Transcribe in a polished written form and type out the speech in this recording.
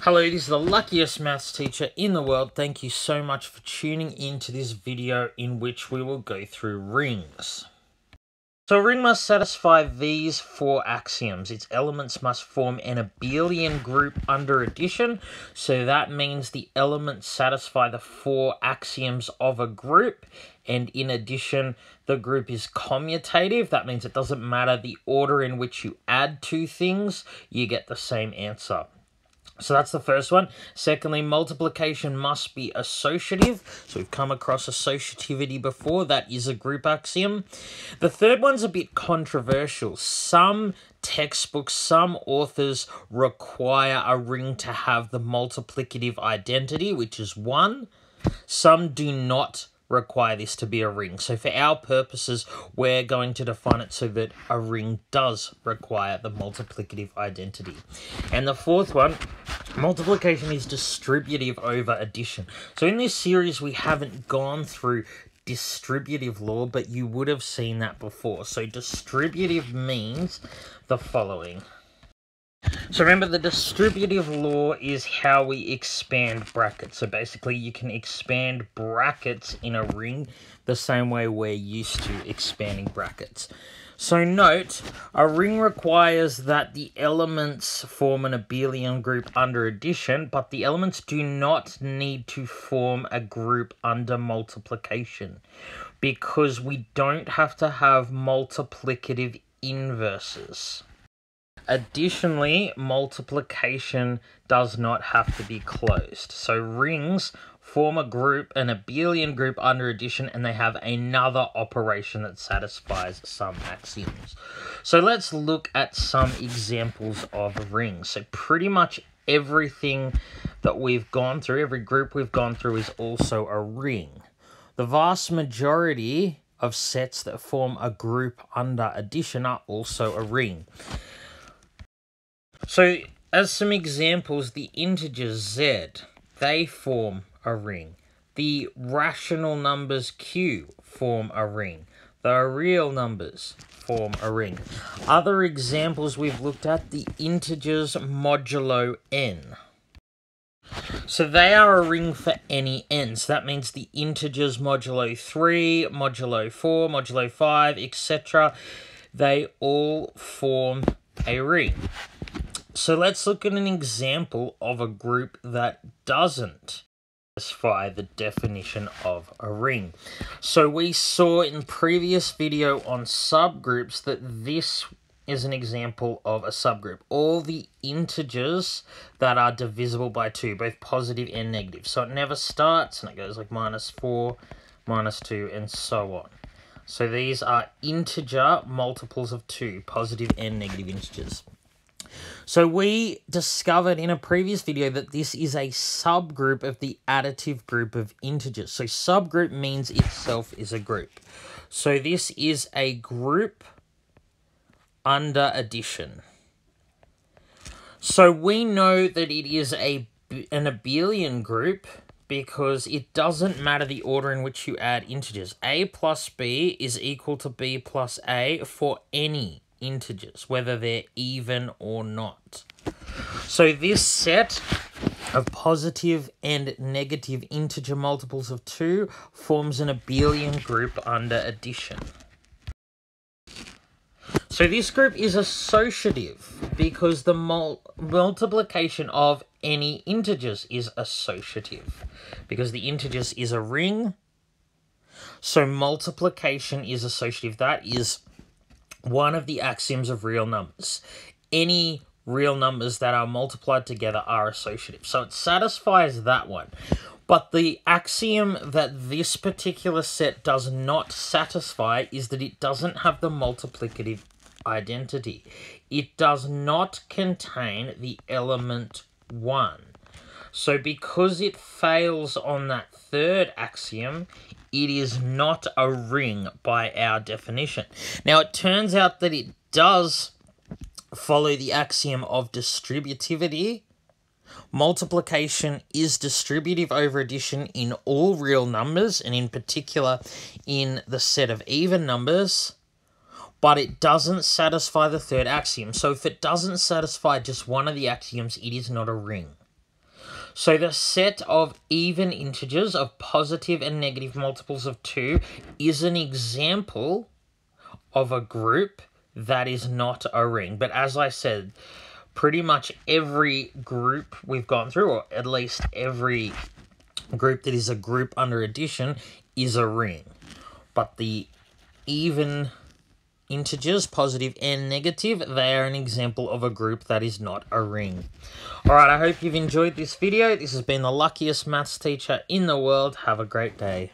Hello, this is the luckiest maths teacher in the world. Thank you so much for tuning into this video in which we will go through rings. So a ring must satisfy these four axioms. Its elements must form an abelian group under addition. So that means the elements satisfy the four axioms of a group. And in addition, the group is commutative. That means it doesn't matter the order in which you add two things, you get the same answer. So that's the first one. Secondly, multiplication must be associative. So we've come across associativity before. That is a group axiom. The third one's a bit controversial. Some textbooks, some authors require a ring to have the multiplicative identity, which is 1. Some do not require this to be a ring. So for our purposes, we're going to define it so that a ring does require the multiplicative identity. And the fourth one, multiplication is distributive over addition. So in this series, we haven't gone through distributive law, but you would have seen that before. So distributive means the following. So remember, the distributive law is how we expand brackets. So basically, you can expand brackets in a ring the same way we're used to expanding brackets. So note, a ring requires that the elements form an abelian group under addition, but the elements do not need to form a group under multiplication, because we don't have to have multiplicative inverses. Additionally, multiplication does not have to be closed. So rings form a group, an abelian group under addition, and they have another operation that satisfies some axioms. So let's look at some examples of rings. So pretty much everything that we've gone through, every group we've gone through is also a ring. The vast majority of sets that form a group under addition are also a ring. So, as some examples, the integers z, they form a ring. The rational numbers q form a ring. The real numbers form a ring. Other examples we've looked at, the integers modulo n. So they are a ring for any n. So that means the integers modulo 3, modulo 4, modulo 5, etc. They all form a ring. So let's look at an example of a group that doesn't satisfy the definition of a ring. So we saw in previous video on subgroups that this is an example of a subgroup. All the integers that are divisible by 2, both positive and negative. So it never starts and it goes like -4, -2, and so on. So these are integer multiples of 2, positive and negative integers. So we discovered in a previous video that this is a subgroup of the additive group of integers. So subgroup means itself is a group. So this is a group under addition. So we know that it is an abelian group because it doesn't matter the order in which you add integers. A plus B is equal to B plus A for any integers, whether they're even or not. So this set of positive and negative integer multiples of 2 forms an abelian group under addition. So this group is associative because the multiplication of any integers is associative. Because the integers is a ring, so multiplication is associative. That is one of the axioms of real numbers. Any real numbers that are multiplied together are associative. So it satisfies that one. But the axiom that this particular set does not satisfy is that it doesn't have the multiplicative identity. It does not contain the element 1. So because it fails on that third axiom, it is not a ring by our definition. Now, it turns out that it does follow the axiom of distributivity. Multiplication is distributive over addition in all real numbers, and in particular in the set of even numbers, but it doesn't satisfy the third axiom. So if it doesn't satisfy just one of the axioms, it is not a ring. So the set of even integers of positive and negative multiples of 2 is an example of a group that is not a ring. But as I said, pretty much every group we've gone through, or at least every group that is a group under addition, is a ring. But the even integers, positive and negative, they are an example of a group that is not a ring. Alright, I hope you've enjoyed this video. This has been the luckiest maths teacher in the world. Have a great day.